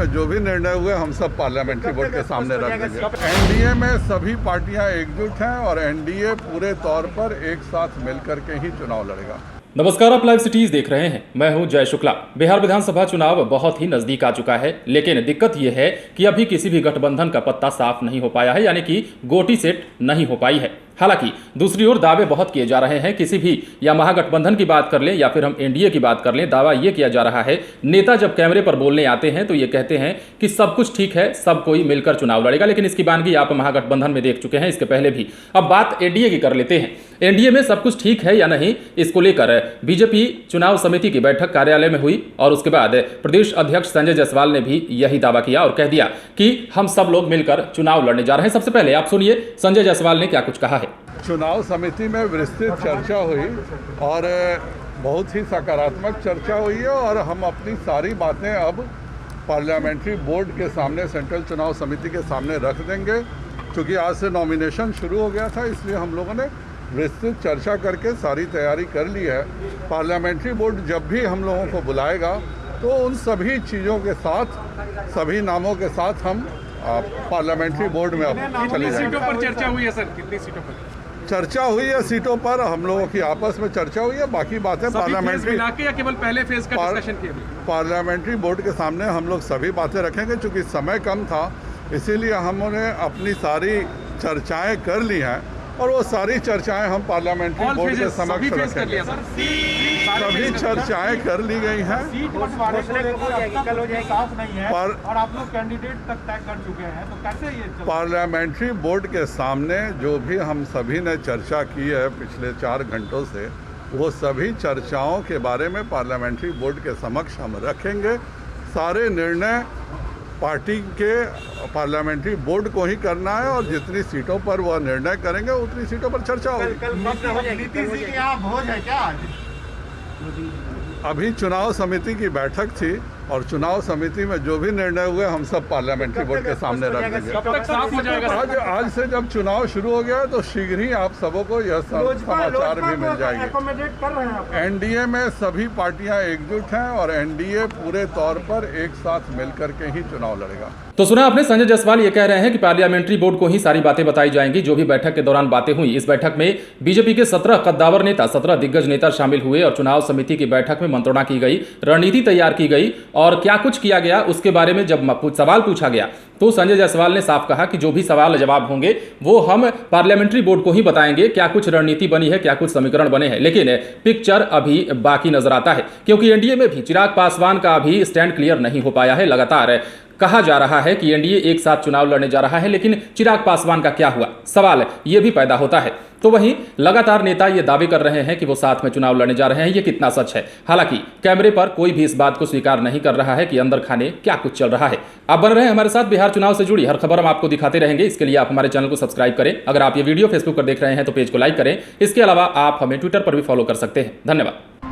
में जो भी निर्णय हुए हम सब पार्लियामेंट्री बोर्ड के सामने रख देंगे। एनडीए में सभी पार्टियां एकजुट हैं और एनडीए पूरे तौर पर एक साथ मिलकर के ही चुनाव लड़ेगा। नमस्कार, आप लाइव सिटीज देख रहे हैं। मैं हूं जय शुक्ला। बिहार विधानसभा चुनाव बहुत ही नजदीक आ चुका है, लेकिन दिक्कत यह है कि अभी किसी भी गठबंधन का पत्ता साफ नहीं हो पाया है, यानी कि गोटी सेट नहीं हो पाई है। हालांकि दूसरी ओर दावे बहुत किए जा रहे हैं। किसी भी या महागठबंधन की बात कर लें या फिर हम एनडीए की बात कर लें, दावा यह किया जा रहा है, नेता जब कैमरे पर बोलने आते हैं तो ये कहते हैं कि सब कुछ ठीक है, सब कोई मिलकर चुनाव लड़ेगा। लेकिन इसकी बानगी आप महागठबंधन में देख चुके हैं इसके पहले भी। अब बात एनडीए की कर लेते हैं। एनडीए में सब कुछ ठीक है या नहीं, इसको लेकर बीजेपी चुनाव समिति की बैठक कार्यालय में हुई और उसके बाद प्रदेश अध्यक्ष संजय जायसवाल ने भी यही दावा किया और कह दिया कि हम सब लोग मिलकर चुनाव लड़ने जा रहे हैं। सबसे पहले आप सुनिए संजय जायसवाल ने क्या कुछ कहा है। चुनाव समिति में विस्तृत चर्चा हुई और बहुत ही सकारात्मक चर्चा हुई है और हम अपनी सारी बातें अब पार्लियामेंट्री बोर्ड के सामने, सेंट्रल चुनाव समिति के सामने रख देंगे। क्योंकि आज से नॉमिनेशन शुरू हो गया था, इसलिए हम लोगों ने विस्तृत चर्चा करके सारी तैयारी कर ली है। पार्लियामेंट्री बोर्ड जब भी हम लोगों को बुलाएगा तो उन सभी चीज़ों के साथ, सभी नामों के साथ हम पार्लियामेंट्री बोर्ड में अब चले जाएंगे। सीटों पर चर्चा हुई है सर? कितनी सीटों पर चर्चा हुई है? सीटों पर हम लोगों की आपस में चर्चा हुई है। बाकी बातें पार्लियामेंट्री या केवल पहले फेज का डिस्कशन किया? पार्लियामेंट्री बोर्ड के सामने हम लोग सभी बातें रखेंगे। चूँकि समय कम था, इसीलिए हमने अपनी सारी चर्चाएं कर ली हैं और वो सारी चर्चाएं हम पार्लियामेंट्री बोर्ड के समक्ष रखेंगे। सभी चर्चाएं कर ली गई हैं और आप लोग कैंडिडेट तक तय कर चुके हैं, तो कैसे ये पार्लियामेंट्री बोर्ड के सामने जो भी हम सभी ने चर्चा की है पिछले 4 घंटों से, वो सभी चर्चाओं के बारे में पार्लियामेंट्री बोर्ड के समक्ष हम रखेंगे। सारे निर्णय पार्टी के पार्लियामेंट्री बोर्ड को ही करना है और जितनी सीटों पर वह निर्णय करेंगे उतनी सीटों पर चर्चा होगी। नीतीश जी के यहाँ भोज है क्या आज? अभी चुनाव समिति की बैठक थी और चुनाव समिति में जो भी निर्णय हुए हम सब पार्लियामेंट्री बोर्ड के सामने रख देंगे। कब तक साफ हो जाएगा? आज से जब चुनाव शुरू हो गया तो शीघ्र ही आप सबों को यह समाचार भी मिल जाएंगे। एनडीए में सभी पार्टियां एकजुट हैं और एनडीए पूरे तौर पर एक साथ मिलकर के ही चुनाव लड़ेगा। तो सुना आपने, संजय जायसवाल ये कह रहे हैं कि पार्लियामेंट्री बोर्ड को ही सारी बातें बताई जाएंगी जो भी बैठक के दौरान बातें हुई। इस बैठक में बीजेपी के 17 कद्दावर नेता, 17 दिग्गज नेता शामिल हुए और चुनाव समिति की बैठक में मंत्रणा की गई, रणनीति तैयार की गई और क्या कुछ किया गया उसके बारे में जब सवाल पूछा गया तो संजय जायसवाल ने साफ कहा कि जो भी सवाल जवाब होंगे वो हम पार्लियामेंट्री बोर्ड को ही बताएंगे, क्या कुछ रणनीति बनी है, क्या कुछ समीकरण बने हैं। लेकिन पिक्चर अभी बाकी नजर आता है क्योंकि एनडीए में भी चिराग पासवान का अभी स्टैंड क्लियर नहीं हो पाया है। लगातार कहा जा रहा है कि एनडीए एक साथ चुनाव लड़ने जा रहा है, लेकिन चिराग पासवान का क्या हुआ, सवाल ये भी पैदा होता है। तो वहीं लगातार नेता ये दावे कर रहे हैं कि वो साथ में चुनाव लड़ने जा रहे हैं, ये कितना सच है? हालांकि कैमरे पर कोई भी इस बात को स्वीकार नहीं कर रहा है कि अंदर खाने क्या कुछ चल रहा है। आप बन रहे हैं हमारे साथ, बिहार चुनाव से जुड़ी हर खबर हम आपको दिखाते रहेंगे। इसके लिए आप हमारे चैनल को सब्सक्राइब करें। अगर आप ये वीडियो फेसबुक पर देख रहे हैं तो पेज को लाइक करें। इसके अलावा आप हमें ट्विटर पर भी फॉलो कर सकते हैं। धन्यवाद।